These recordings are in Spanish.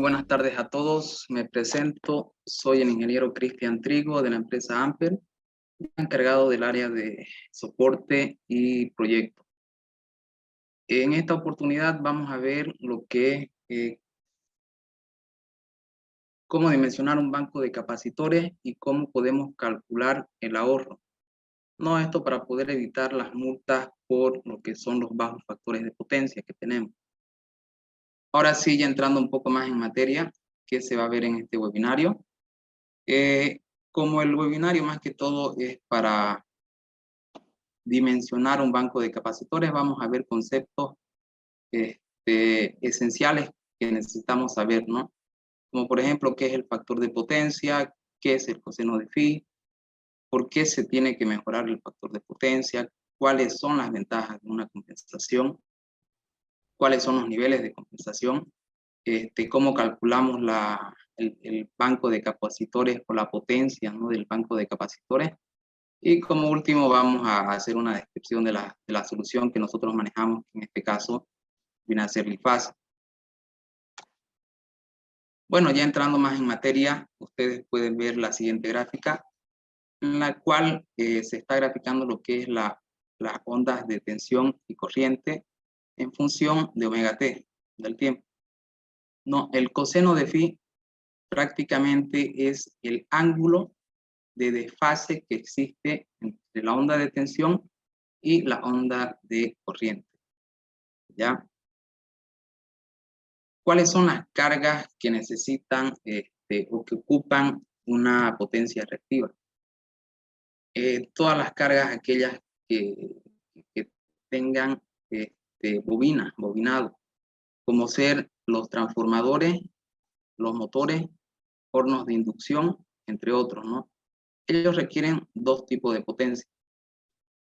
buenas tardes a todos. Me presento, soy el ingeniero Cristian Trigo de la empresa Amper, encargado del área de soporte y proyecto. En esta oportunidad vamos a ver lo que es cómo dimensionar un banco de capacitores y cómo podemos calcular el ahorro. No esto para poder evitar las multas por lo que son los bajos factores de potencia que tenemos. Ahora sí, ya entrando un poco más en materia, ¿qué se va a ver en este webinario? Como el webinario más que todo es para dimensionar un banco de capacitores, vamos a ver conceptos esenciales que necesitamos saber, ¿no? Como por ejemplo, ¿qué es el factor de potencia? ¿Qué es el coseno de phi? ¿Por qué se tiene que mejorar el factor de potencia? ¿Cuáles son las ventajas de una compensación? ¿Cuáles son los niveles de compensación? ¿Cómo calculamos el banco de capacitores o la potencia, ¿no?, del banco de capacitores? Y como último vamos a hacer una descripción de la solución que nosotros manejamos, que en este caso viene a ser LIFAS. Bueno, ya entrando más en materia, ustedes pueden ver la siguiente gráfica, en la cual se está graficando lo que es las ondas de tensión y corriente en función de omega t, del tiempo. No, el coseno de phi prácticamente es el ángulo de desfase que existe entre la onda de tensión y la onda de corriente, ¿ya? ¿Cuáles son las cargas que necesitan o que ocupan una potencia reactiva? Todas las cargas aquellas que tengan bobinado, como ser los transformadores, los motores, hornos de inducción, entre otros, ¿no? Ellos requieren dos tipos de potencia.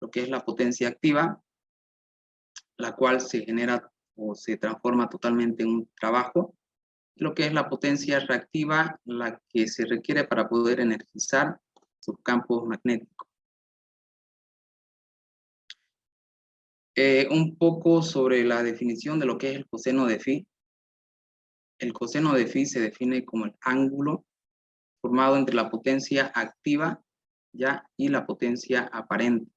Lo que es la potencia activa, la cual se genera o se transforma totalmente en un trabajo. Lo que es la potencia reactiva, la que se requiere para poder energizar sus campos magnéticos. Un poco sobre la definición de lo que es el coseno de phi. El coseno de phi se define como el ángulo formado entre la potencia activa, ¿ya?, y la potencia aparente.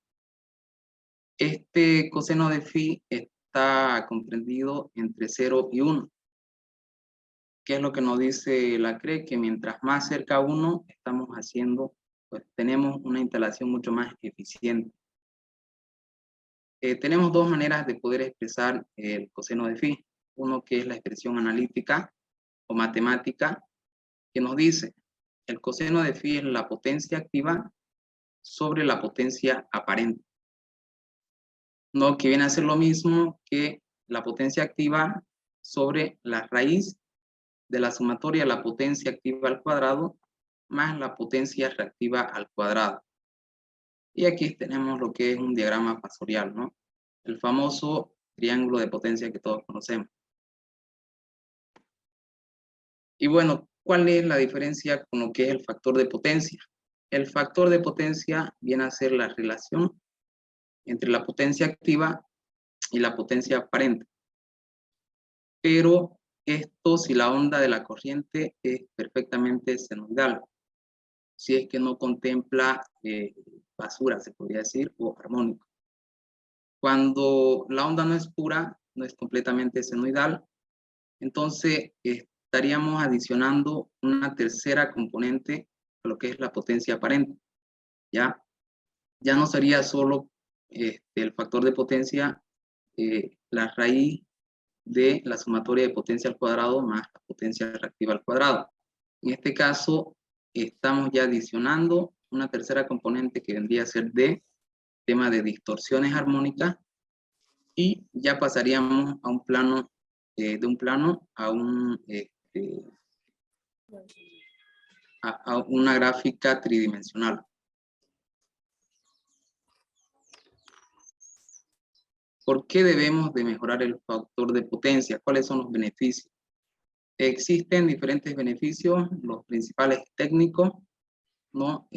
Este coseno de phi está comprendido entre 0 y 1. ¿Qué es lo que nos dice la CRE? Que mientras más cerca a 1 estamos haciendo, pues tenemos una instalación mucho más eficiente. Tenemos dos maneras de poder expresar el coseno de phi. Uno que es la expresión analítica o matemática, que nos dice el coseno de phi es la potencia activa sobre la potencia aparente. No, que viene a ser lo mismo que la potencia activa sobre la raíz de la sumatoria de la potencia activa al cuadrado más la potencia reactiva al cuadrado. Y aquí tenemos lo que es un diagrama fasorial, ¿no? El famoso triángulo de potencia que todos conocemos. Y bueno, ¿cuál es la diferencia con lo que es el factor de potencia? El factor de potencia viene a ser la relación entre la potencia activa y la potencia aparente. Pero esto si la onda de la corriente es perfectamente senoidal, si es que no contempla basura, se podría decir, o armónico. Cuando la onda no es pura, no es completamente senoidal, entonces estaríamos adicionando una tercera componente a lo que es la potencia aparente, ¿ya? Ya no sería solo el factor de potencia, la raíz de la sumatoria de potencia al cuadrado más la potencia reactiva al cuadrado. En este caso, estamos ya adicionando una tercera componente que vendría a ser D, tema de distorsiones armónicas, y ya pasaríamos a un plano, de un plano a una gráfica tridimensional. ¿Por qué debemos de mejorar el factor de potencia? ¿Cuáles son los beneficios? Existen diferentes beneficios, los principales técnicos, ¿no?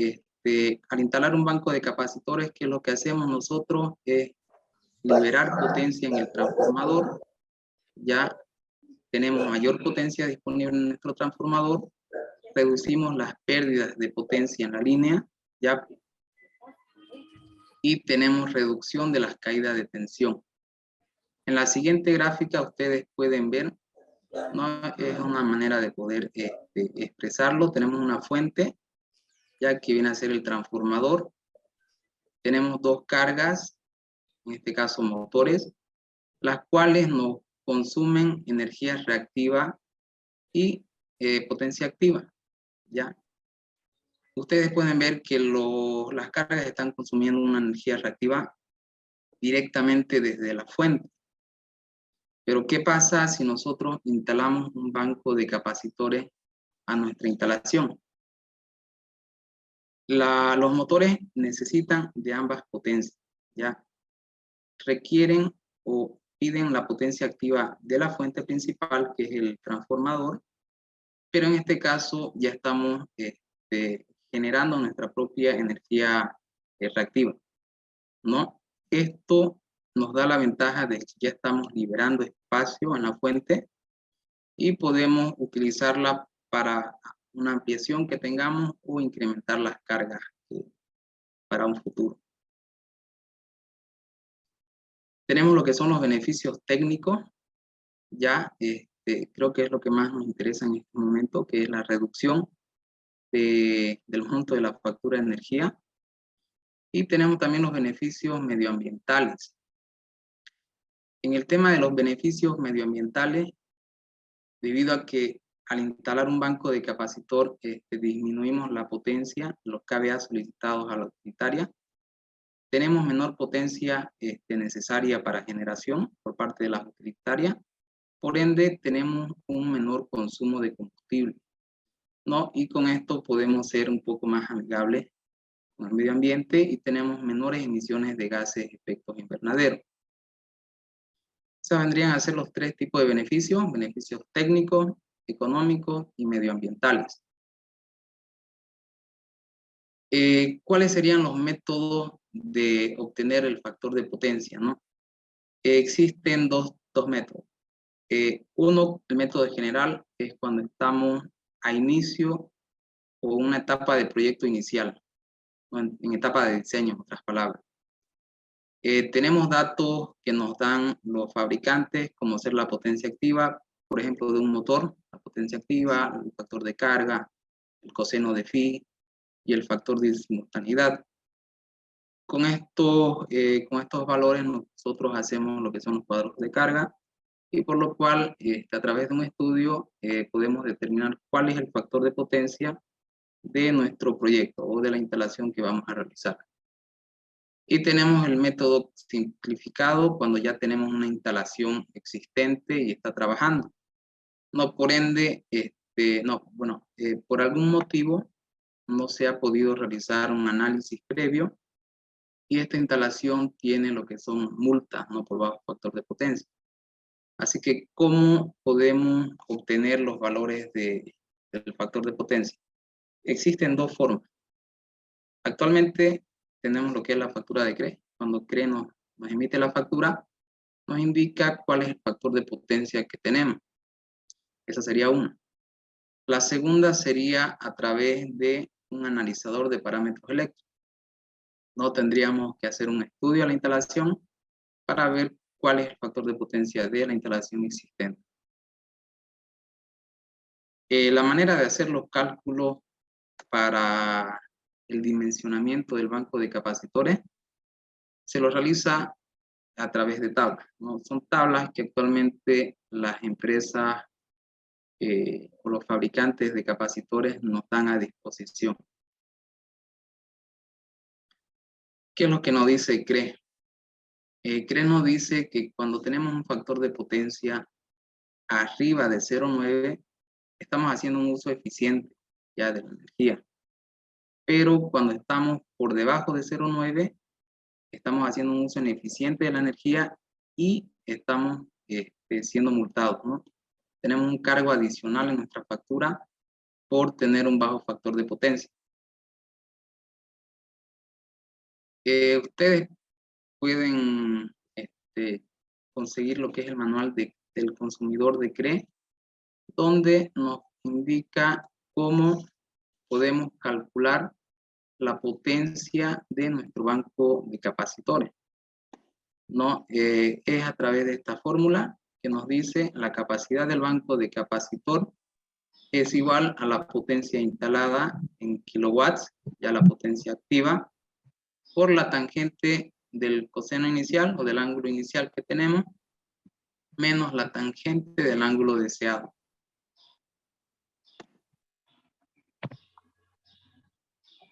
Al instalar un banco de capacitores, ¿qué es lo que hacemos nosotros? Es liberar potencia en el transformador, ya tenemos mayor potencia disponible en nuestro transformador, reducimos las pérdidas de potencia en la línea, ¿ya? Y tenemos reducción de las caídas de tensión. En la siguiente gráfica ustedes pueden ver, no es una manera de poder expresarlo. Tenemos una fuente, ya que viene a ser el transformador. Tenemos dos cargas, en este caso motores, las cuales nos consumen energía reactiva y potencia activa, ¿ya? Ustedes pueden ver que las cargas están consumiendo una energía reactiva directamente desde la fuente. Pero ¿qué pasa si nosotros instalamos un banco de capacitores a nuestra instalación? Los motores necesitan de ambas potencias, ¿ya? Requieren o piden la potencia activa de la fuente principal, que es el transformador, pero en este caso ya estamos generando nuestra propia energía reactiva, ¿no? Esto nos da la ventaja de que ya estamos liberando espacio en la fuente y podemos utilizarla para una ampliación que tengamos o incrementar las cargas para un futuro. Tenemos lo que son los beneficios técnicos, ya creo que es lo que más nos interesa en este momento, que es la reducción del monto de la factura de energía. Y tenemos también los beneficios medioambientales. En el tema de los beneficios medioambientales, debido a que al instalar un banco de capacitor disminuimos la potencia, los kVA solicitados a la utilitaria, tenemos menor potencia necesaria para generación por parte de las utilitarias, por ende tenemos un menor consumo de combustible, ¿no? Y con esto podemos ser un poco más amigables con el medio ambiente y tenemos menores emisiones de gases de efecto invernadero. Esos vendrían a ser los tres tipos de beneficios técnicos, económicos y medioambientales. ¿Cuáles serían los métodos de obtener el factor de potencia, ¿no? Existen dos métodos. Uno, el método general, que es cuando estamos a inicio o una etapa de proyecto inicial, ¿no? en etapa de diseño, en otras palabras. Tenemos datos que nos dan los fabricantes, como ser la potencia activa, por ejemplo, de un motor, la potencia activa, el factor de carga, el coseno de phi y el factor de simultaneidad. Con estos valores nosotros hacemos lo que son los cuadros de carga y por lo cual a través de un estudio podemos determinar cuál es el factor de potencia de nuestro proyecto o de la instalación que vamos a realizar. Y tenemos el método simplificado cuando ya tenemos una instalación existente y está trabajando. No, por ende, por algún motivo no se ha podido realizar un análisis previo y esta instalación tiene lo que son multas, no por bajo factor de potencia. Así que, ¿cómo podemos obtener los valores del factor de potencia? Existen dos formas. Actualmente tenemos lo que es la factura de CRE. Cuando CRE nos emite la factura, nos indica cuál es el factor de potencia que tenemos. Esa sería una. La segunda sería a través de un analizador de parámetros eléctricos. No tendríamos que hacer un estudio a la instalación para ver cuál es el factor de potencia de la instalación existente. La manera de hacer los cálculos para el dimensionamiento del banco de capacitores se lo realiza a través de tablas, ¿no? Son tablas que actualmente las empresas o los fabricantes de capacitores nos dan a disposición. ¿Qué es lo que nos dice CRE? CRE nos dice que cuando tenemos un factor de potencia arriba de 0,9, estamos haciendo un uso eficiente ya de la energía. Pero cuando estamos por debajo de 0,9, estamos haciendo un uso ineficiente de la energía y estamos siendo multados, ¿no? Tenemos un cargo adicional en nuestra factura por tener un bajo factor de potencia. Ustedes pueden conseguir lo que es el manual del consumidor de CRE donde nos indica cómo podemos calcular la potencia de nuestro banco de capacitores, ¿no? Es a través de esta fórmula que nos dice la capacidad del banco de capacitor es igual a la potencia instalada en kilowatts, ya la potencia activa, por la tangente del coseno inicial o del ángulo inicial que tenemos, menos la tangente del ángulo deseado.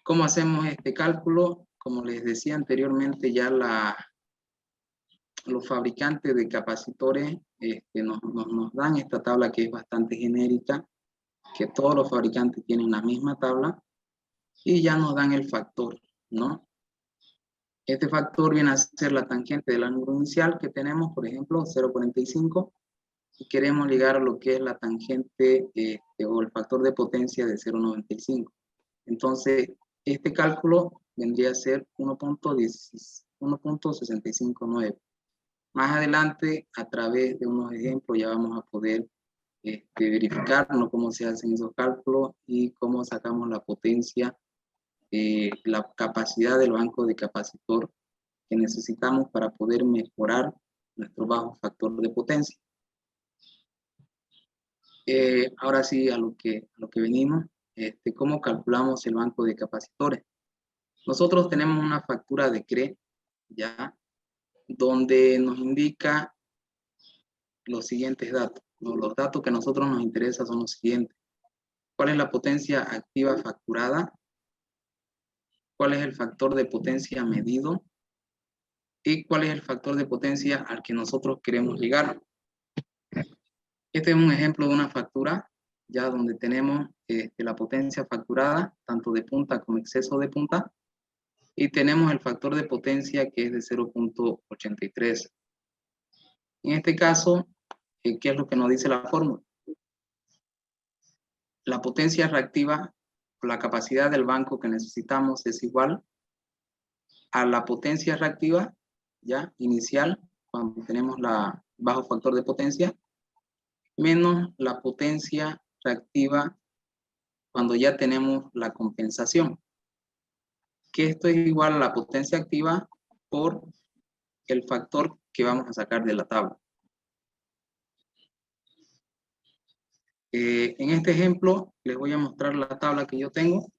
¿Cómo hacemos este cálculo? Como les decía anteriormente, ya los fabricantes de capacitores nos dan esta tabla que es bastante genérica, que todos los fabricantes tienen la misma tabla, y ya nos dan el factor, ¿no? Este factor viene a ser la tangente del ángulo inicial que tenemos, por ejemplo, 0,45, y queremos ligar a lo que es la tangente o el factor de potencia de 0,95. Entonces, este cálculo vendría a ser 1.659. Más adelante, a través de unos ejemplos, ya vamos a poder verificar cómo se hacen esos cálculos y cómo sacamos la potencia, la capacidad del banco de capacitor que necesitamos para poder mejorar nuestro bajo factor de potencia. Ahora sí, a lo que venimos, ¿cómo calculamos el banco de capacitores? Nosotros tenemos una factura de CRE, ¿ya? Donde nos indica los siguientes datos. Los datos que a nosotros nos interesan son los siguientes. ¿Cuál es la potencia activa facturada? ¿Cuál es el factor de potencia medido? ¿Y cuál es el factor de potencia al que nosotros queremos llegar? Este es un ejemplo de una factura, ya donde tenemos la potencia facturada, tanto de punta como exceso de punta, y tenemos el factor de potencia que es de 0.83. En este caso, ¿qué es lo que nos dice la fórmula? La potencia reactiva, la capacidad del banco que necesitamos es igual a la potencia reactiva, ya, inicial, cuando tenemos la bajo factor de potencia, menos la potencia reactiva cuando ya tenemos la compensación, que esto es igual a la potencia activa por el factor que vamos a sacar de la tabla. En este ejemplo les voy a mostrar la tabla que yo tengo.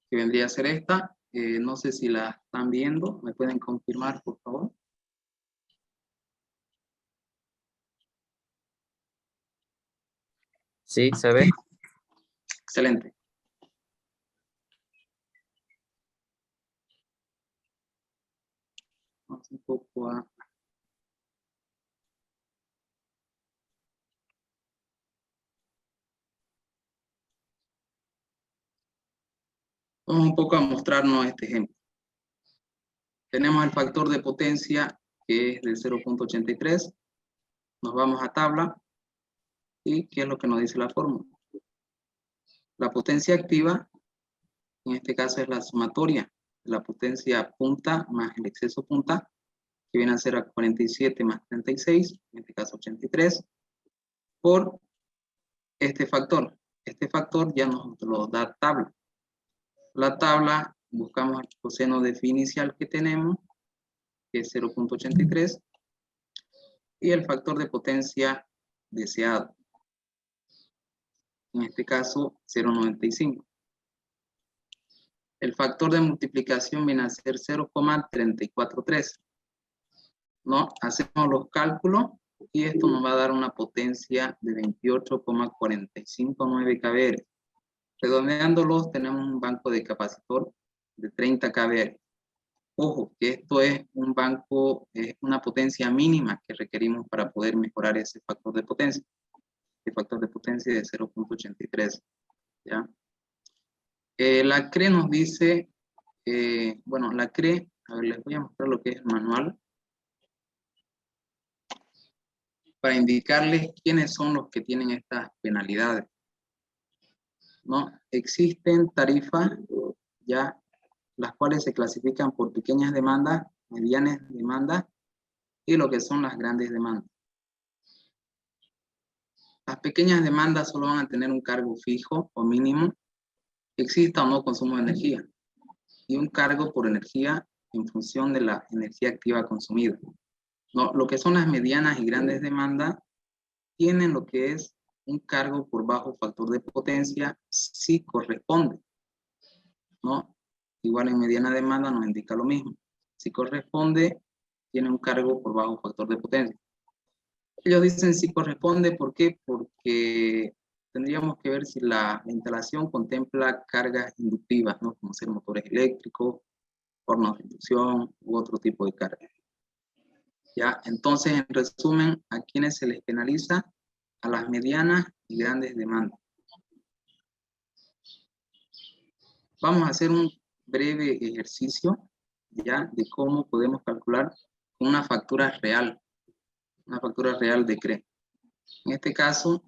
Que vendría a ser esta. No sé si la están viendo, ¿me pueden confirmar, por favor? Sí, se ve. Excelente. Vamos un poco a... Vamos un poco a mostrarnos este ejemplo. Tenemos el factor de potencia que es de 0.83. Nos vamos a tabla. ¿Y qué es lo que nos dice la fórmula? La potencia activa, en este caso es la sumatoria de la potencia punta más el exceso punta, que viene a ser a 47 más 36, en este caso 83, por este factor. Este factor ya nos lo da tabla. La tabla, buscamos el coseno de phi inicial que tenemos, que es 0.83, y el factor de potencia deseado, en este caso 0.95. El factor de multiplicación viene a ser 0,343. ¿No? Hacemos los cálculos y esto nos va a dar una potencia de 28,459 kVA. Redondeándolos, tenemos un banco de capacitor de 30 kVA. Ojo, que esto es un banco, es una potencia mínima que requerimos para poder mejorar ese factor de potencia. El factor de potencia de 0.83. ¿Ya? La CRE nos dice, bueno, la CRE, a ver, les voy a mostrar lo que es el manual. para indicarles quiénes son los que tienen estas penalidades, ¿no? Existen tarifas ya, las cuales se clasifican por pequeñas demandas, medianas demandas y lo que son las grandes demandas. Las pequeñas demandas solo van a tener un cargo fijo o mínimo, exista o no consumo de energía, y un cargo por energía en función de la energía activa consumida. No, lo que son las medianas y grandes demandas tienen lo que es un cargo por bajo factor de potencia si corresponde, ¿no? Igual en mediana demanda nos indica lo mismo. Si corresponde, tiene un cargo por bajo factor de potencia. Ellos dicen si corresponde, ¿por qué? Porque tendríamos que ver si la instalación contempla cargas inductivas, ¿no? Como ser motores eléctricos, hornos de inducción u otro tipo de cargas. ¿Ya? Entonces, en resumen, ¿a quiénes se les penaliza? A las medianas y grandes demandas. Vamos a hacer un breve ejercicio, ¿ya? De cómo podemos calcular una factura real de CRE. En este caso,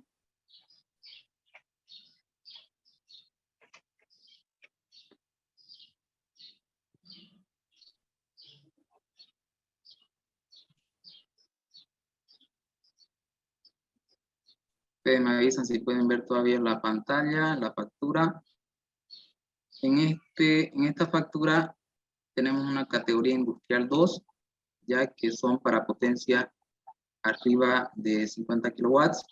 ustedes me avisan si pueden ver todavía la pantalla, la factura. En esta factura tenemos una categoría industrial 2, ya que son para potencia arriba de 50 kilowatts,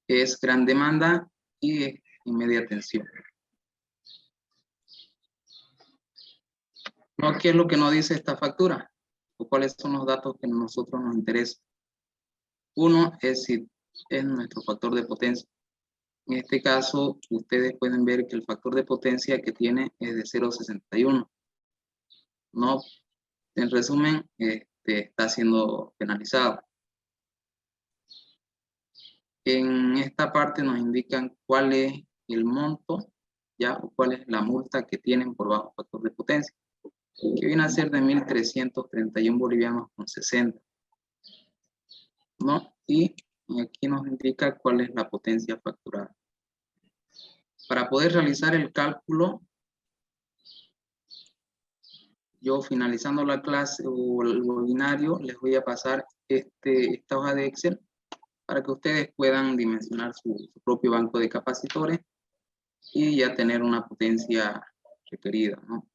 es gran demanda y es en media tensión. ¿No? ¿Qué es lo que nos dice esta factura? ¿O cuáles son los datos que a nosotros nos interesan? Uno es si es nuestro factor de potencia. En este caso, ustedes pueden ver que el factor de potencia que tiene es de 0,61. ¿No? En resumen, está siendo penalizado. En esta parte nos indican cuál es el monto, ya, o cuál es la multa que tienen por bajo factor de potencia, que viene a ser de 1.331 bolivianos con 60. ¿No? Y aquí nos indica cuál es la potencia facturada. Para poder realizar el cálculo, yo finalizando la clase o el webinario, les voy a pasar esta hoja de Excel para que ustedes puedan dimensionar su propio banco de capacitores y ya tener una potencia requerida, ¿no?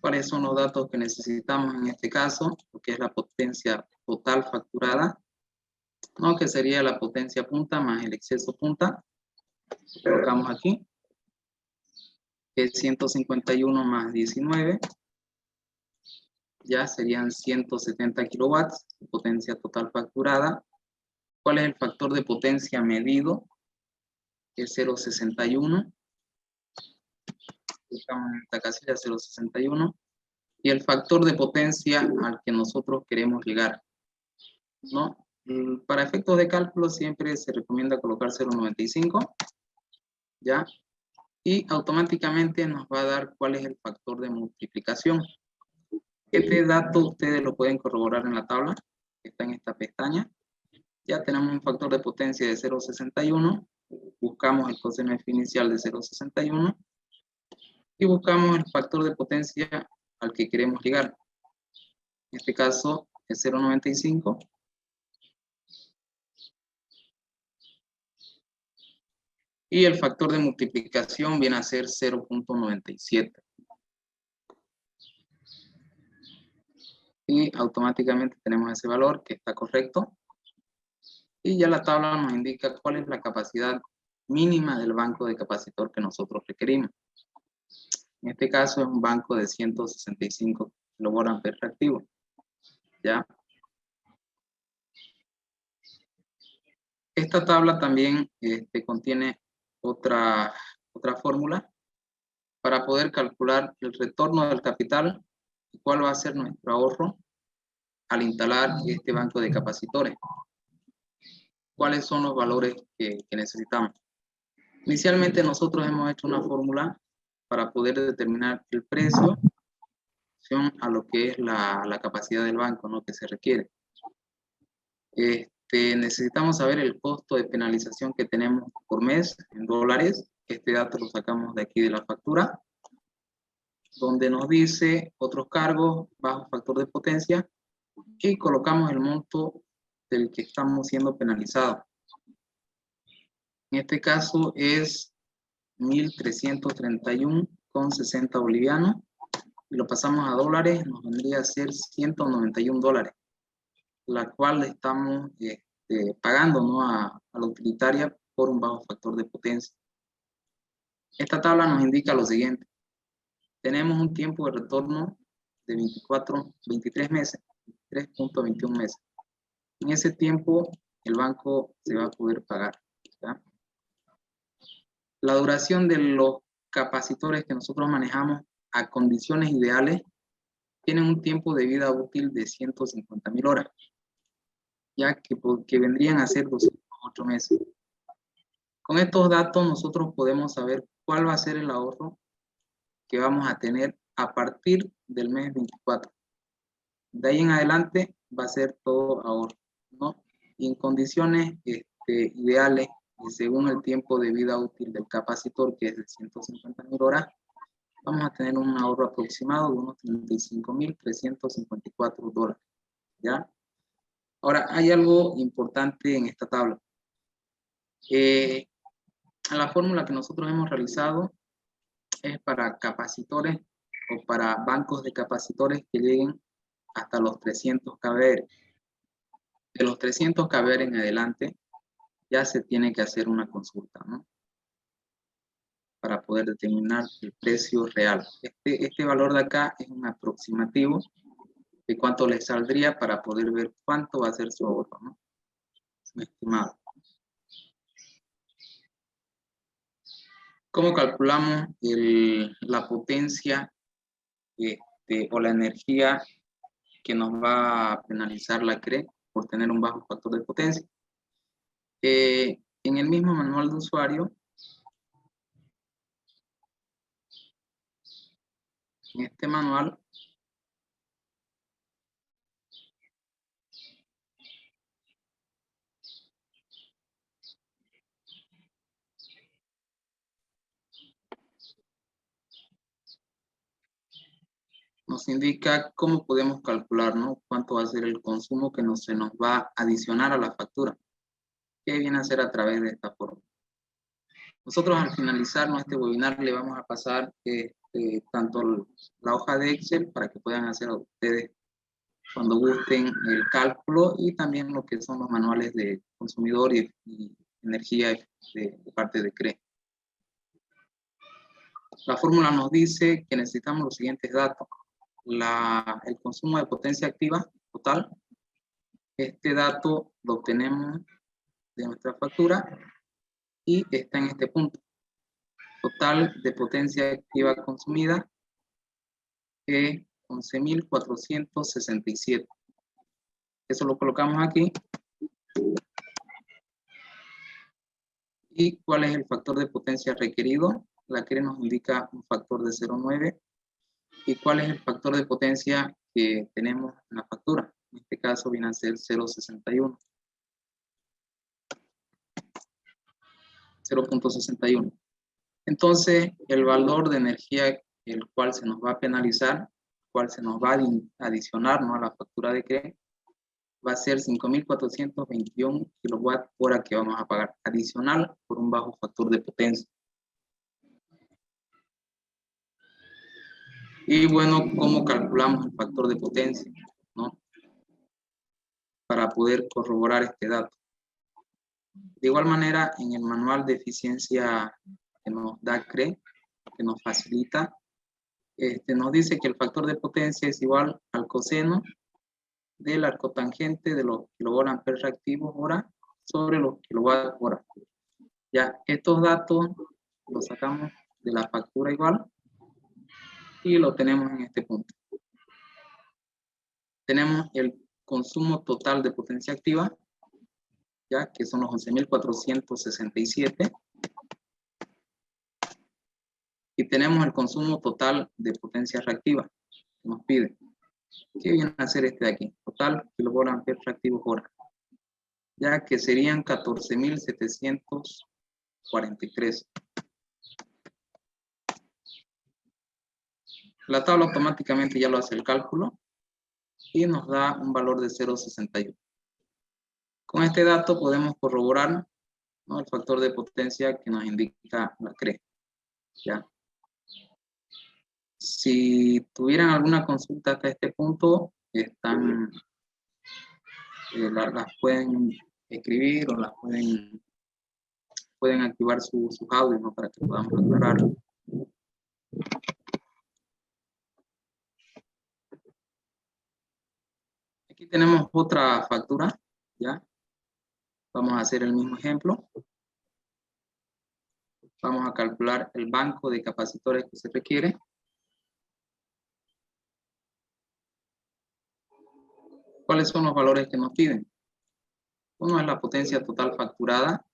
¿Cuáles son los datos que necesitamos en este caso? Lo que es la potencia total facturada, ¿no? Que sería la potencia punta más el exceso punta. Colocamos aquí, que es 151 más 19, ya serían 170 kilowatts, potencia total facturada. ¿Cuál es el factor de potencia medido? Que es 0,61. Buscamos en esta casilla 0,61. Y el factor de potencia al que nosotros queremos llegar, ¿no? Para efectos de cálculo siempre se recomienda colocar 0,95, ¿ya? Y automáticamente nos va a dar cuál es el factor de multiplicación. Este dato ustedes lo pueden corroborar en la tabla, que está en esta pestaña. Ya tenemos un factor de potencia de 0,61, buscamos el coseno F inicial de 0,61 y buscamos el factor de potencia al que queremos llegar. En este caso es 0,95. Y el factor de multiplicación viene a ser 0,97. Y automáticamente tenemos ese valor que está correcto. Y ya la tabla nos indica cuál es la capacidad mínima del banco de capacitor que nosotros requerimos. En este caso es un banco de 165 kVA reactivo. ¿Ya? Esta tabla también contiene otra fórmula para poder calcular el retorno del capital y cuál va a ser nuestro ahorro al instalar este banco de capacitores. ¿Cuáles son los valores que necesitamos? Inicialmente nosotros hemos hecho una fórmula para poder determinar el precio a lo que es la capacidad del banco, ¿no? Que se requiere. necesitamos saber el costo de penalización que tenemos por mes en dólares. Este dato lo sacamos de aquí de la factura, donde nos dice otros cargos bajo factor de potencia y colocamos el monto del que estamos siendo penalizados. En este caso es 1.331,60 bolivianos y lo pasamos a dólares, nos vendría a ser 191 dólares, la cual le estamos pagando, ¿no?, a la utilitaria por un bajo factor de potencia. Esta tabla nos indica lo siguiente. Tenemos un tiempo de retorno de 23 meses, 3.21 meses. En ese tiempo el banco se va a poder pagar, ¿ya? La duración de los capacitores que nosotros manejamos a condiciones ideales tienen un tiempo de vida útil de 150.000 horas, ya que vendrían a ser 208 meses. Con estos datos nosotros podemos saber cuál va a ser el ahorro que vamos a tener a partir del mes 24. De ahí en adelante va a ser todo ahorro, ¿no? Y en condiciones ideales y según el tiempo de vida útil del capacitor, que es de 150.000 horas, vamos a tener un ahorro aproximado de unos 35.354 dólares, ¿ya? Ahora, hay algo importante en esta tabla. La fórmula que nosotros hemos realizado es para capacitores o para bancos de capacitores que lleguen hasta los 300 kVR. De los 300 kVR en adelante, ya se tiene que hacer una consulta, ¿no?, para poder determinar el precio real. Este valor de acá es un aproximativo de cuánto le saldría para poder ver cuánto va a ser su ahorro, ¿no?, un estimado. ¿Cómo calculamos la potencia o la energía que nos va a penalizar la CRE por tener un bajo factor de potencia? En el mismo manual de usuario, en este manual, nos indica cómo podemos calcular, ¿no?, cuánto va a ser el consumo que se nos va a adicionar a la factura, que viene a ser a través de esta forma. Nosotros al finalizar este webinar le vamos a pasar tanto la hoja de Excel para que puedan hacer a ustedes cuando gusten el cálculo y también lo que son los manuales de consumidor y energía de parte de CRE. La fórmula nos dice que necesitamos los siguientes datos. El consumo de potencia activa total. Este dato lo obtenemos de nuestra factura y está en este punto. Total de potencia activa consumida es 11.467. Eso lo colocamos aquí. ¿Y cuál es el factor de potencia requerido? La CRE nos indica un factor de 0,9. ¿Y cuál es el factor de potencia que tenemos en la factura? En este caso viene a ser 0.61. 0.61. Entonces, el valor de energía el cual se nos va a penalizar, cual se nos va a adicionar, ¿no?, a la factura de CRE, va a ser 5.421 kWh que vamos a pagar adicional por un bajo factor de potencia. Y bueno, ¿cómo calculamos el factor de potencia, ¿no?, para poder corroborar este dato? De igual manera, en el manual de eficiencia que nos da CRE, que nos facilita, nos dice que el factor de potencia es igual al coseno del arcotangente de los kilovolt-amperes reactivos hora sobre los kilowatt hora. Ya, estos datos los sacamos de la factura igual y lo tenemos en este punto. Tenemos el consumo total de potencia activa, ya que son los 11.467. Y tenemos el consumo total de potencia reactiva que nos pide. ¿Qué viene a hacer este de aquí? Total kilovolt-amperes reactivos hora. ya que serían 14.743. La tabla automáticamente ya lo hace el cálculo y nos da un valor de 0,61. Con este dato podemos corroborar, ¿no?, el factor de potencia que nos indica la CRE. ¿Ya? Si tuvieran alguna consulta hasta este punto, están, las pueden escribir o las pueden activar sus audios, ¿no?, para que podamos aclarar. Aquí tenemos otra factura, ¿ya? Vamos a hacer el mismo ejemplo. Vamos a calcular el banco de capacitores que se requiere. ¿Cuáles son los valores que nos piden? Uno es la potencia total facturada,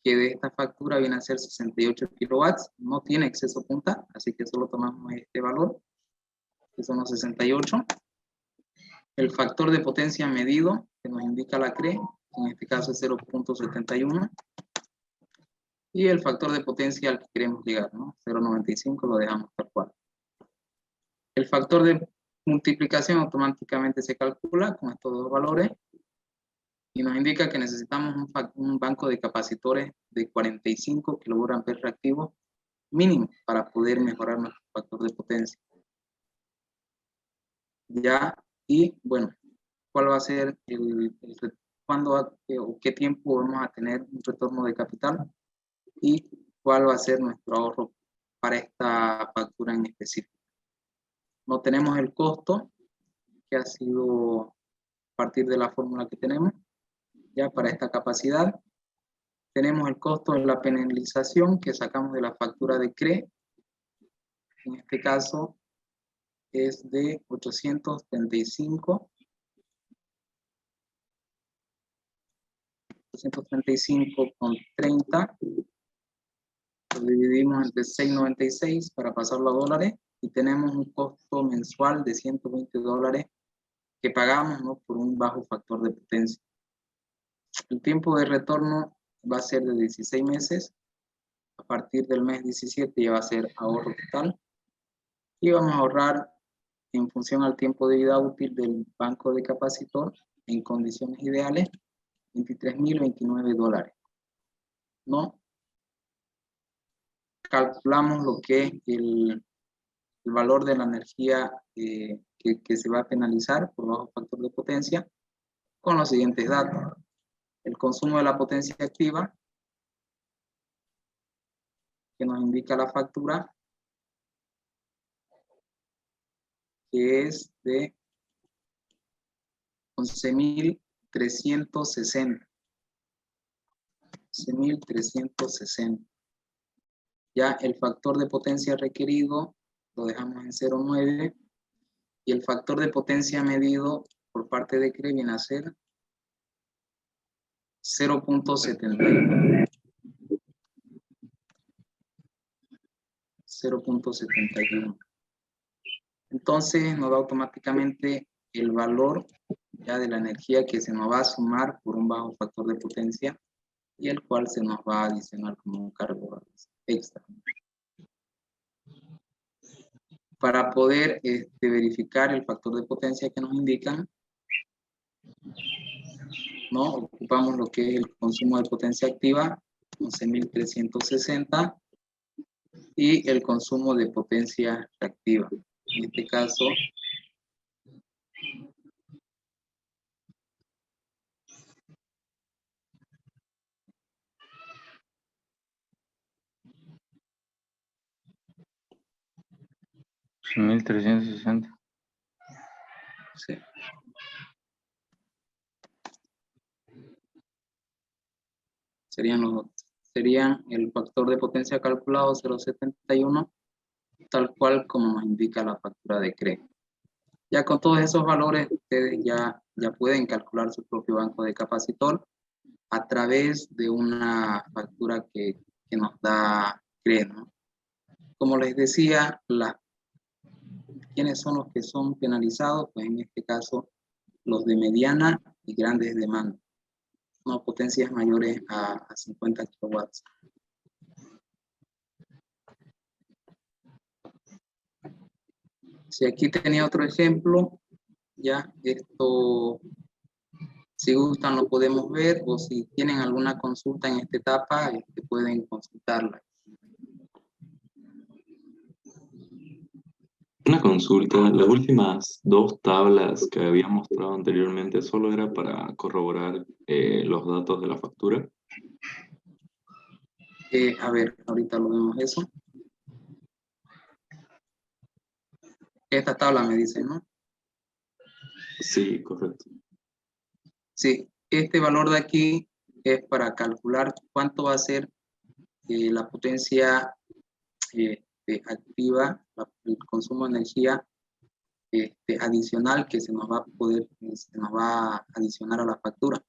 que de esta factura viene a ser 68 kilowatts. No tiene exceso punta, así que solo tomamos este valor, que son los 68. El factor de potencia medido, que nos indica la CRE, que en este caso es 0,71. Y el factor de potencia al que queremos llegar, ¿no? 0,95, lo dejamos tal cual. El factor de multiplicación automáticamente se calcula con estos dos valores y nos indica que necesitamos un banco de capacitores de 45 kVA reactivos mínimo para poder mejorar nuestro factor de potencia. Ya, y bueno, ¿cuál va a ser cuándo o qué tiempo vamos a tener un retorno de capital? Y cuál va a ser nuestro ahorro para esta factura en específico. No tenemos el costo, que ha sido a partir de la fórmula que tenemos, ya para esta capacidad. Tenemos el costo de la penalización que sacamos de la factura de CRE. En este caso es de 835,30. Lo dividimos entre 6,96 para pasarlo a dólares y tenemos un costo mensual de $120 que pagamos, ¿no?, por un bajo factor de potencia. El tiempo de retorno va a ser de 16 meses. A partir del mes 17 ya va a ser ahorro total. Y vamos a ahorrar en función al tiempo de vida útil del banco de capacitor en condiciones ideales $23.029. ¿No? Calculamos lo que es el valor de la energía que se va a penalizar por bajo factor de potencia con los siguientes datos. El consumo de la potencia activa, que nos indica la factura, que es de 11.360. 11.360. Ya el factor de potencia requerido lo dejamos en 0,9 y el factor de potencia medido por parte de CRE viene a ser 0,71. 0,71. Entonces nos da automáticamente el valor ya de la energía que se nos va a sumar por un bajo factor de potencia y el cual se nos va a adicionar como un cargo extra. Para poder verificar el factor de potencia que nos indican, ¿no?, ocupamos lo que es el consumo de potencia activa, 11.360, y el consumo de potencia reactiva. En este caso, $1.360. sí. Serían el factor de potencia calculado 0,71, tal cual como nos indica la factura de CRE. Ya con todos esos valores, ustedes ya pueden calcular su propio banco de capacitor a través de una factura que nos da CRE, ¿no? Como les decía, ¿quiénes son los que son penalizados? Pues en este caso, los de mediana y grandes demandas. no potencias mayores a 50 kilowatts. Si aquí tenía otro ejemplo, ya esto, si gustan lo podemos ver, o si tienen alguna consulta en esta etapa, pueden consultarla. Una consulta, las últimas dos tablas que había mostrado anteriormente solo era para corroborar los datos de la factura. A ver, ahorita lo vemos eso. Esta tabla me dice, ¿no? Sí, correcto. Sí, este valor de aquí es para calcular cuánto va a ser la potencia activa, el consumo de energía adicional que se nos va a adicionar a la factura.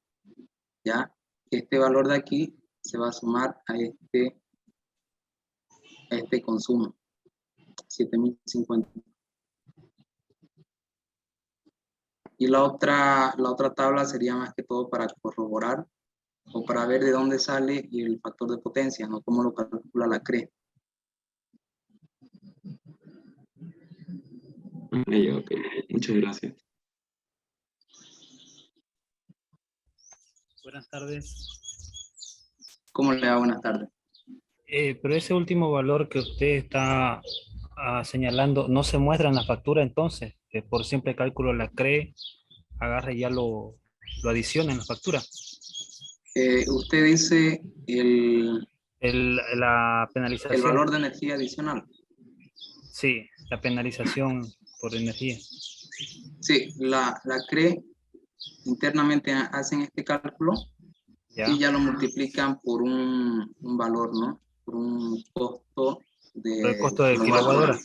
¿Ya? Este valor de aquí se va a sumar a este consumo, 7050. Y la otra tabla sería más que todo para corroborar o para ver de dónde sale el factor de potencia, no cómo lo calcula la CRE. Ok, muchas gracias. Buenas tardes. ¿Cómo le va? Buenas tardes. Pero ese último valor que usted está señalando, ¿no se muestra en la factura entonces? Que por simple cálculo la CRE agarra y ya lo adiciona en la factura. Usted dice La el penalización. valor de energía adicional. Sí, la penalización por energía. Sí, la CRE internamente hacen este cálculo y ya lo multiplican por un valor, ¿no? Por un costo de... Por el costo de kilowatt-hora.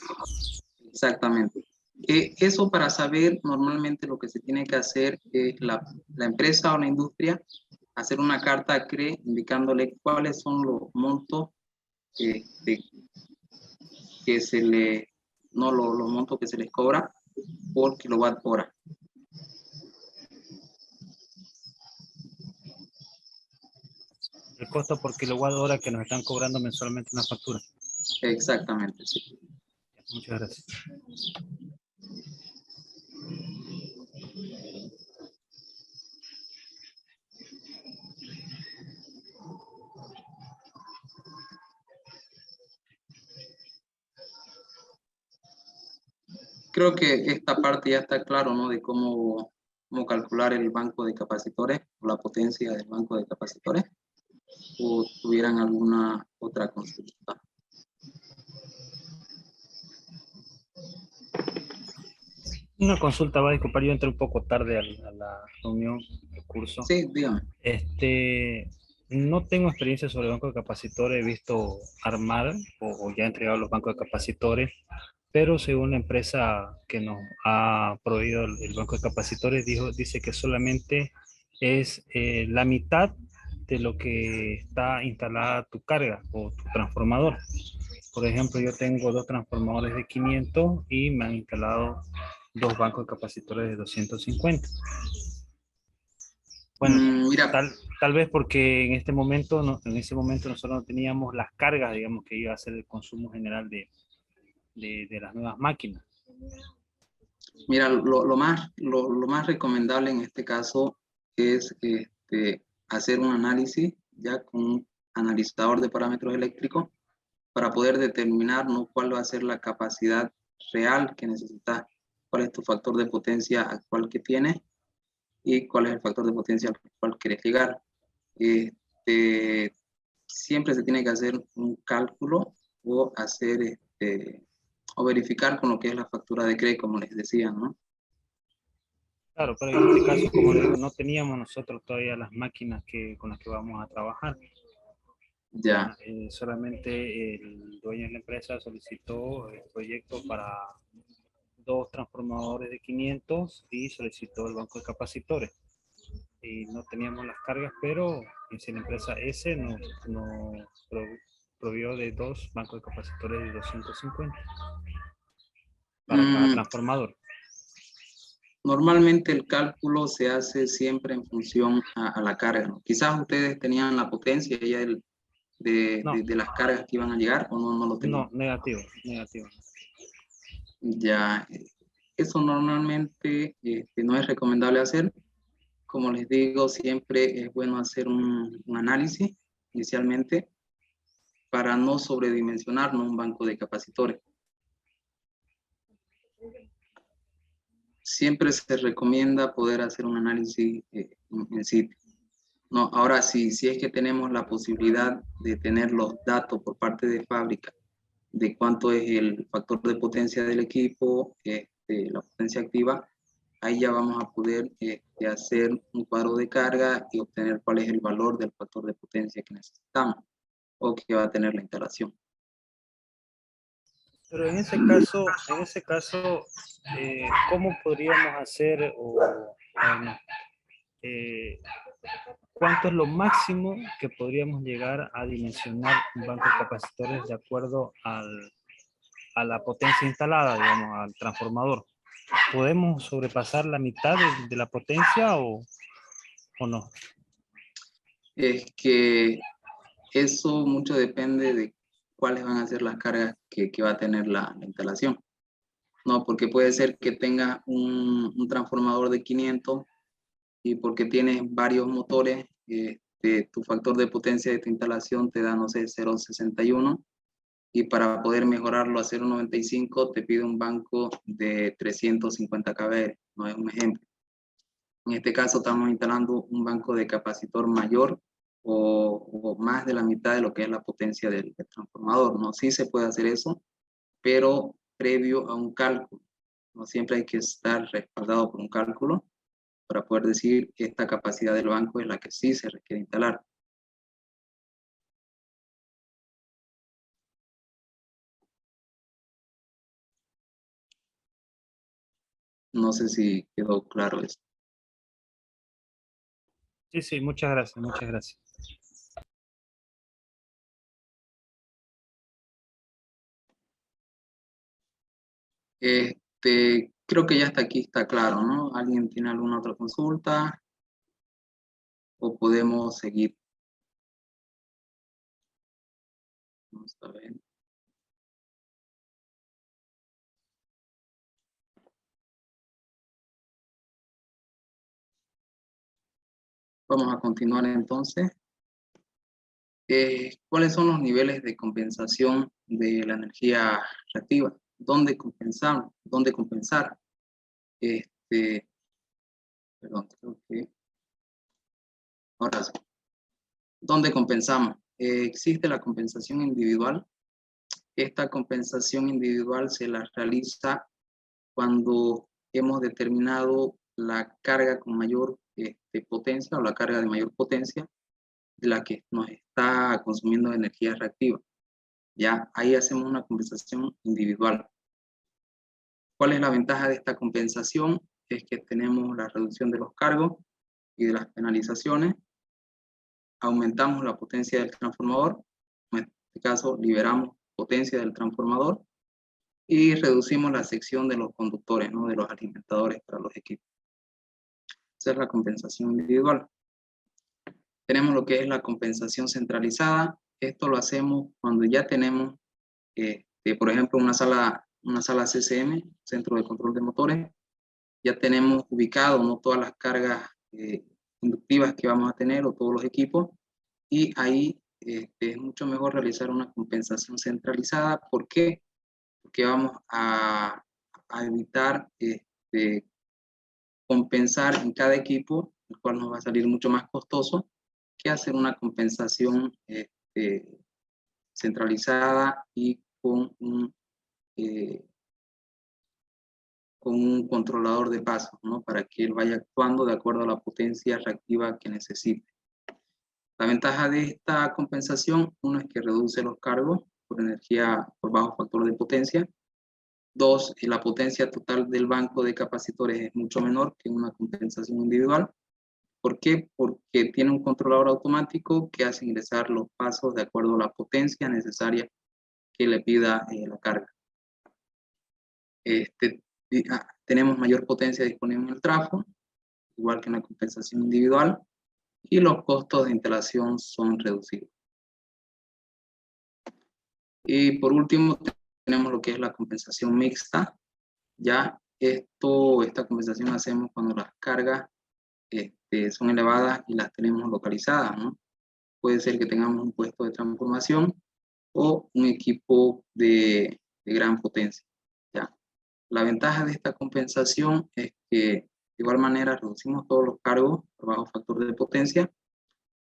Exactamente. Eso para saber, normalmente lo que se tiene que hacer es la empresa o la industria hacer una carta a CRE indicándole cuáles son los montos que se le, no los montos que se les cobra por kilowatt hora. El costo por kilowatt hora que nos están cobrando mensualmente en la factura. Exactamente, sí. Muchas gracias. Creo que esta parte ya está claro, ¿no? De cómo calcular el banco de capacitores o la potencia del banco de capacitores. ¿O tuvieran alguna otra consulta? Una consulta, va a disculpar, yo entré un poco tarde a la reunión, el curso. Sí, dígame. No tengo experiencia sobre el banco de capacitores, he visto armar o ya he entregado los bancos de capacitores, pero según la empresa que nos ha proveído el banco de capacitores, dice que solamente es la mitad de lo que está instalada tu carga o tu transformador. Por ejemplo, yo tengo dos transformadores de 500 y me han instalado dos bancos de capacitores de 250. Bueno, Mira, tal vez porque en ese momento nosotros no teníamos las cargas, digamos, que iba a ser el consumo general de las nuevas máquinas. mira, lo más recomendable en este caso es hacer un análisis ya con un analizador de parámetros eléctricos para poder determinar, ¿no?, cuál va a ser la capacidad real que necesitas, cuál es tu factor de potencia actual que tienes y cuál es el factor de potencia al cual quieres llegar. Siempre se tiene que hacer un cálculo o hacer o verificar con lo que es la factura de CRE, como les decía, ¿no? Claro, pero en este caso, como le digo, no teníamos nosotros todavía las máquinas con las que vamos a trabajar. Ya. Solamente el dueño de la empresa solicitó el proyecto para dos transformadores de 500 y solicitó el banco de capacitores. Y no teníamos las cargas, pero si la empresa S nos provió de dos bancos de capacitores de 250 para cada transformador. Normalmente el cálculo se hace siempre en función a la carga, ¿no? Quizás ustedes tenían la potencia ya No, de las cargas que iban a llegar o no lo tenían. no, negativo, negativo. Ya, eso normalmente no es recomendable hacer. Como les digo, siempre es bueno hacer un análisis inicialmente para no sobredimensionar, ¿no?, un banco de capacitores. Siempre se recomienda poder hacer un análisis en sitio. No, ahora sí, si es que tenemos la posibilidad de tener los datos por parte de fábrica de cuánto es el factor de potencia del equipo, la potencia activa, ahí ya vamos a poder hacer un cuadro de carga y obtener cuál es el valor del factor de potencia que necesitamos o que va a tener la instalación. Pero en ese caso, ¿cómo podríamos hacer bueno, cuánto es lo máximo que podríamos llegar a dimensionar un banco de capacitores de acuerdo a la potencia instalada, digamos, al transformador? ¿Podemos sobrepasar la mitad de la potencia o no? Es que eso mucho depende de cuáles van a ser las cargas que va a tener la instalación. No, porque puede ser que tenga un transformador de 500 y porque tienes varios motores, tu factor de potencia de tu instalación te da, no sé, 0,61 y para poder mejorarlo a 0,95 te pide un banco de 350 kV, no es un ejemplo. En este caso estamos instalando un banco de capacitor mayor o más de la mitad de lo que es la potencia del transformador, ¿no? Sí se puede hacer eso, pero previo a un cálculo. No siempre hay que estar respaldado por un cálculo para poder decir que esta capacidad del banco es la que sí se requiere instalar. No sé si quedó claro esto. Sí, sí, muchas gracias, muchas gracias. Creo que ya hasta aquí está claro, ¿no? ¿Alguien tiene alguna otra consulta? ¿O podemos seguir? Vamos a ver. Vamos a continuar entonces. ¿Cuáles son los niveles de compensación de la energía reactiva? ¿Dónde compensar? ¿Dónde compensar? Perdón, creo que ahora sí. ¿Dónde compensamos? Existe la compensación individual. Esta compensación individual se la realiza cuando hemos determinado la carga con mayor potencia o la carga de mayor potencia de la que nos está consumiendo energía reactiva. Ya ahí hacemos una compensación individual. ¿Cuál es la ventaja de esta compensación? Es que tenemos la reducción de los cargos y de las penalizaciones, aumentamos la potencia del transformador, en este caso liberamos potencia del transformador y reducimos la sección de los conductores, ¿no?, de los alimentadores para los equipos. Esa es la compensación individual. Tenemos lo que es la compensación centralizada. Esto lo hacemos cuando ya tenemos, por ejemplo, una sala CCM, Centro de Control de Motores, ya tenemos ubicado, ¿no?, todas las cargas inductivas que vamos a tener o todos los equipos, y ahí es mucho mejor realizar una compensación centralizada. ¿Por qué? Porque vamos a evitar compensar en cada equipo, el cual nos va a salir mucho más costoso que hacer una compensación centralizada y con un controlador de pasos, ¿no?, para que él vaya actuando de acuerdo a la potencia reactiva que necesite. La ventaja de esta compensación, uno, es que reduce los cargos por energía, por bajo factor de potencia. Dos, la potencia total del banco de capacitores es mucho menor que una compensación individual. ¿Por qué? Porque tiene un controlador automático que hace ingresar los pasos de acuerdo a la potencia necesaria que le pida la carga. tenemos mayor potencia disponible en el trafo, igual que en la compensación individual, y los costos de instalación son reducidos. Y por último, tenemos lo que es la compensación mixta. Ya esta compensación la hacemos cuando las cargas son elevadas y las tenemos localizadas, ¿no? Puede ser que tengamos un puesto de transformación o un equipo de gran potencia, ¿ya? La ventaja de esta compensación es que de igual manera reducimos todos los cargos por bajo factor de potencia.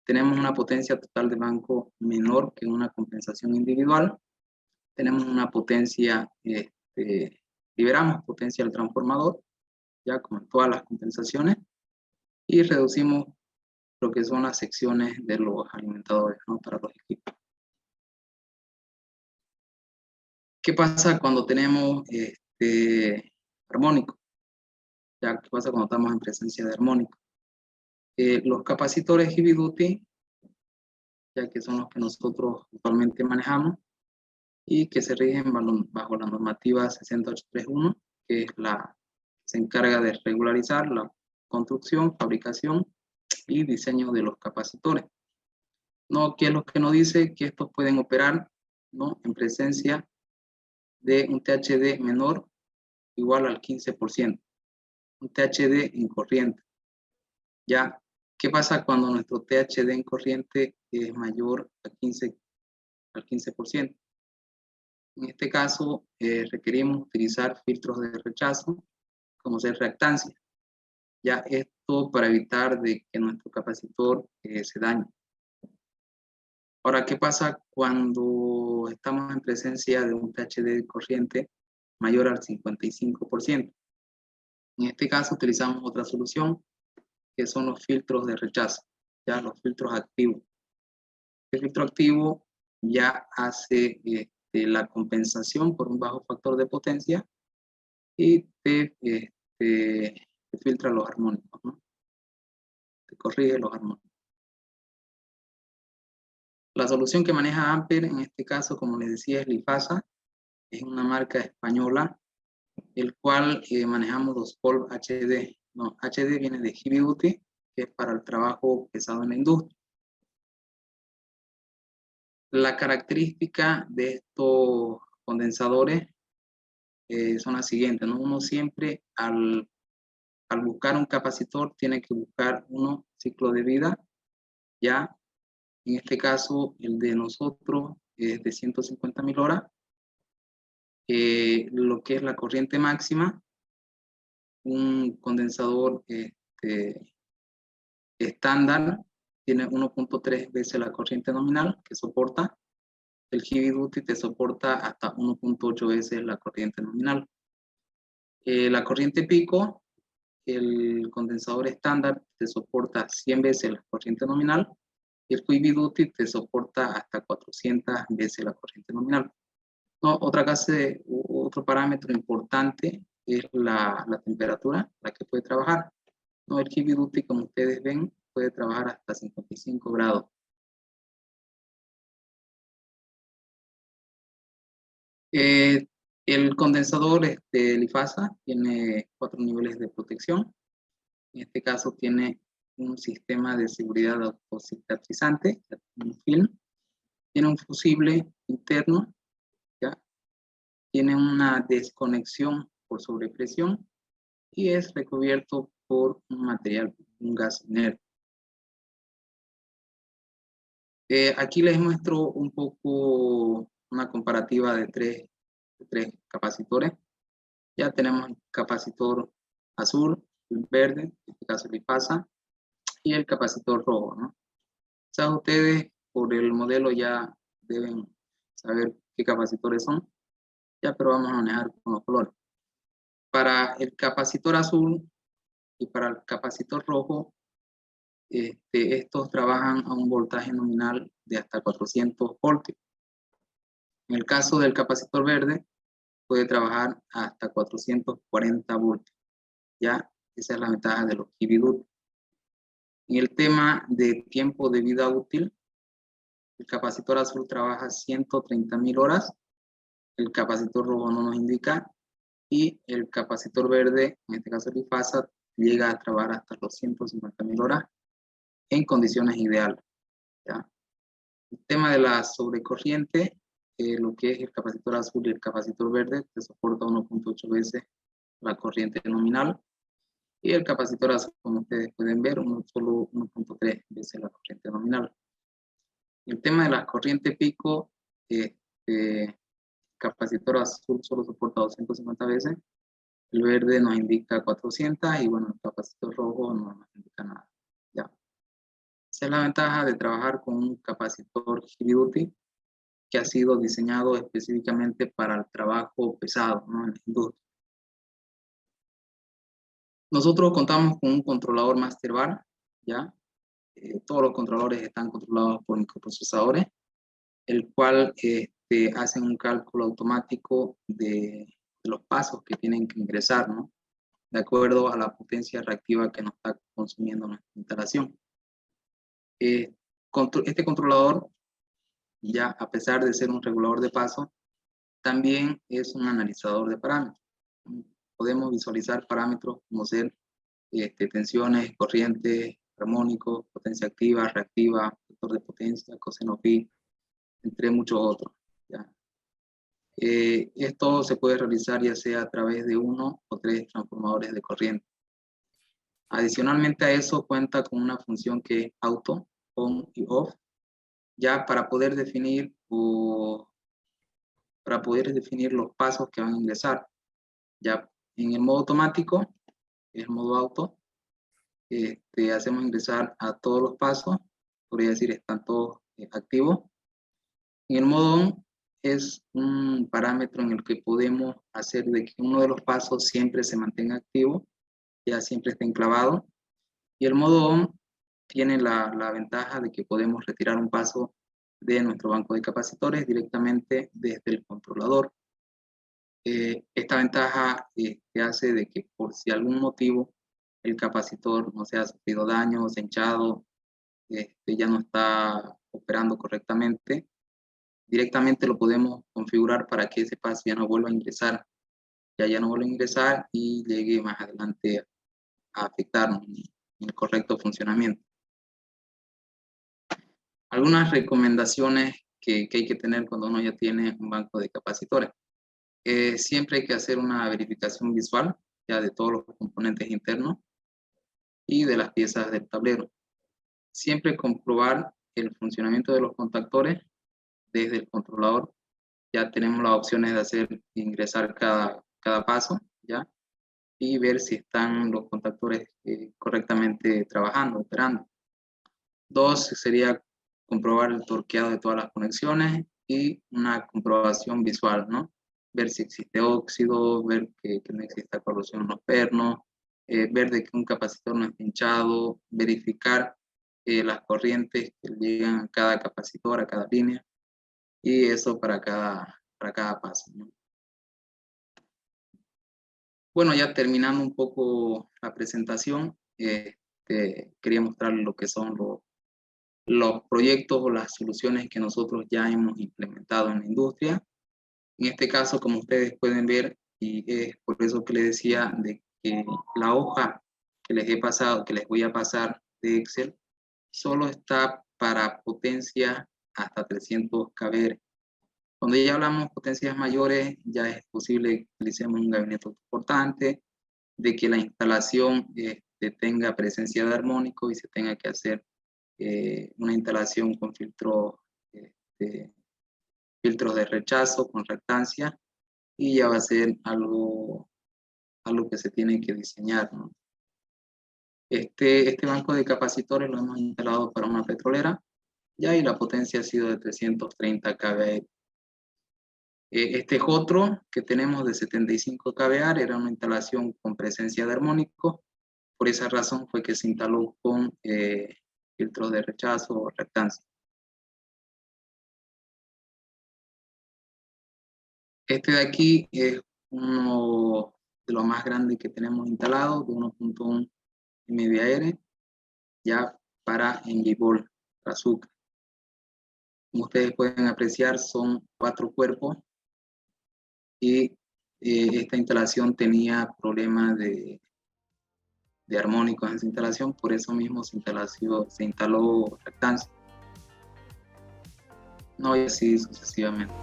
Tenemos una potencia total de banco menor que una compensación individual. Tenemos una potencia, liberamos potencia al transformador, ya como en todas las compensaciones, y reducimos lo que son las secciones de los alimentadores, ¿no? Para los equipos. ¿Qué pasa cuando tenemos armónico? ¿Ya? ¿Qué pasa cuando estamos en presencia de armónico? Los capacitores heavy duty, ya que son los que nosotros usualmente manejamos y que se rigen bajo la normativa 60831, que es se encarga de regularizar la construcción, fabricación y diseño de los capacitores. ¿No? ¿Qué es lo que nos dice? Que estos pueden operar, ¿no? En presencia de un THD menor o igual al 15%. Un THD en corriente. ¿Ya? ¿Qué pasa cuando nuestro THD en corriente es mayor al 15%? En este caso, requerimos utilizar filtros de rechazo, como ser reactancia. Ya esto para evitar de que nuestro capacitor se dañe. Ahora, ¿qué pasa cuando estamos en presencia de un THD de corriente mayor al 55%? En este caso utilizamos otra solución, que son los filtros de rechazo, ya los filtros activos. El filtro activo ya hace la compensación por un bajo factor de potencia y te filtra los armónicos, ¿no? Te corrige los armónicos. La solución que maneja Ampere, en este caso, como les decía, es Lifasa. Es una marca española, el cual manejamos los Polv HD. No, HD viene de Heavy Duty, que es para el trabajo pesado en la industria. La característica de estos condensadores son las siguientes, ¿no? Uno siempre al buscar un capacitor tiene que buscar uno ciclo de vida, ya en este caso el de nosotros es de 150.000 horas, lo que es la corriente máxima, un condensador estándar tiene 1.3 veces la corriente nominal que soporta. El Heavy Duty te soporta hasta 1.8 veces la corriente nominal. La corriente pico, el condensador estándar te soporta 100 veces la corriente nominal. Y el Heavy Duty te soporta hasta 400 veces la corriente nominal. No, otro parámetro importante es la temperatura, la que puede trabajar. No, el Heavy Duty, como ustedes ven, puede trabajar hasta 55 grados. El condensador Lifasa tiene 4 niveles de protección. En este caso tiene un sistema de seguridad autocicatrizante, un film. Tiene un fusible interno, ¿ya? Tiene una desconexión por sobrepresión y es recubierto por un material, un gas inerte. Aquí les muestro un poco una comparativa de tres capacitores. Ya tenemos el capacitor azul, el verde, en este caso Lifasa, y el capacitor rojo, ¿no? Quizás ustedes por el modelo ya deben saber qué capacitores son, ya, pero vamos a manejar con los colores. Para el capacitor azul y para el capacitor rojo, estos trabajan a un voltaje nominal de hasta 400 voltios. En el caso del capacitor verde, puede trabajar hasta 440 voltios. Ya, esa es la ventaja de los Heavy Duty. En el tema de tiempo de vida útil, el capacitor azul trabaja 130.000 horas, el capacitor rojo no nos indica, y el capacitor verde, en este caso el bifasa, llega a trabajar hasta los 150.000 horas en condiciones ideales, ¿ya? El tema de la sobrecorriente, lo que es el capacitor azul y el capacitor verde, se soporta 1.8 veces la corriente nominal, y el capacitor azul, como ustedes pueden ver, solo 1.3 veces la corriente nominal. El tema de la corriente pico, capacitor azul solo soporta 250 veces, el verde nos indica 400 y bueno, el capacitor rojo no nos indica nada, ¿ya? Esa es la ventaja de trabajar con un capacitor heavy duty que ha sido diseñado específicamente para el trabajo pesado, ¿no? En la industria. Nosotros contamos con un controlador master bar, ¿ya? Todos los controladores están controlados por microprocesadores, el cual hacen un cálculo automático de los pasos que tienen que ingresar, ¿no? De acuerdo a la potencia reactiva que nos está consumiendo nuestra instalación. Este controlador, ya a pesar de ser un regulador de paso, también es un analizador de parámetros. Podemos visualizar parámetros como ser tensiones, corrientes, armónicos, potencia activa, reactiva, factor de potencia, coseno phi, entre muchos otros, ¿ya? Esto se puede realizar ya sea a través de 1 o 3 transformadores de corriente. Adicionalmente a eso cuenta con una función que es auto, on y off, ya para poder definir los pasos que van a ingresar. Ya en el modo automático, el modo auto, hacemos ingresar a todos los pasos, podría decir están todos activos. En el modo on es un parámetro en el que podemos hacer de que uno de los pasos siempre se mantenga activo, ya siempre esté enclavado. Y el modo on tiene la ventaja de que podemos retirar un paso de nuestro banco de capacitores directamente desde el controlador. Esta ventaja hace de que por si algún motivo el capacitor no se ha sufrido daño, se ha hinchado, ya no está operando correctamente, directamente lo podemos configurar para que ese paso ya no vuelva a ingresar, ya no vuelva a ingresar y llegue más adelante a afectarnos en el correcto funcionamiento. Algunas recomendaciones que hay que tener cuando uno ya tiene un banco de capacitores. Siempre hay que hacer una verificación visual ya de todos los componentes internos y de las piezas del tablero. Siempre comprobar el funcionamiento de los contactores desde el controlador. Ya tenemos las opciones de hacer ingresar cada paso, ¿ya? Y ver si están los contactores correctamente trabajando, operando. 2 sería comprobar el torqueado de todas las conexiones y una comprobación visual, ¿no? Ver si existe óxido, ver que no existe corrosión en los pernos, ver de que un capacitor no está hinchado, verificar las corrientes que llegan a cada capacitor, a cada línea, y eso para cada paso, ¿no? Bueno, ya terminando un poco la presentación, quería mostrarles lo que son los proyectos o las soluciones que nosotros ya hemos implementado en la industria. En este caso, como ustedes pueden ver, y es por eso que les decía de que la hoja que les he pasado, que les voy a pasar de Excel, solo está para potencia hasta 300 kVr. Cuando ya hablamos potencias mayores, ya es posible que utilicemos un gabinete autoportante, de que la instalación tenga presencia de armónico y se tenga que hacer una instalación con filtros de rechazo, con reactancia, y ya va a ser algo que se tiene que diseñar, ¿no? Este banco de capacitores lo hemos instalado para una petrolera, ya, y la potencia ha sido de 330 kVA. Este es otro que tenemos de 75 kVA, era una instalación con presencia de armónico, por esa razón fue que se instaló con filtros de rechazo o reactancia. Este de aquí es uno de los más grandes que tenemos instalado, de 1.1 MVAR, ya para Engibol, azúcar. Como ustedes pueden apreciar, son 4 cuerpos y esta instalación tenía problemas de armónicos en esa instalación, por eso mismo se instaló reactancia. No, y así sucesivamente.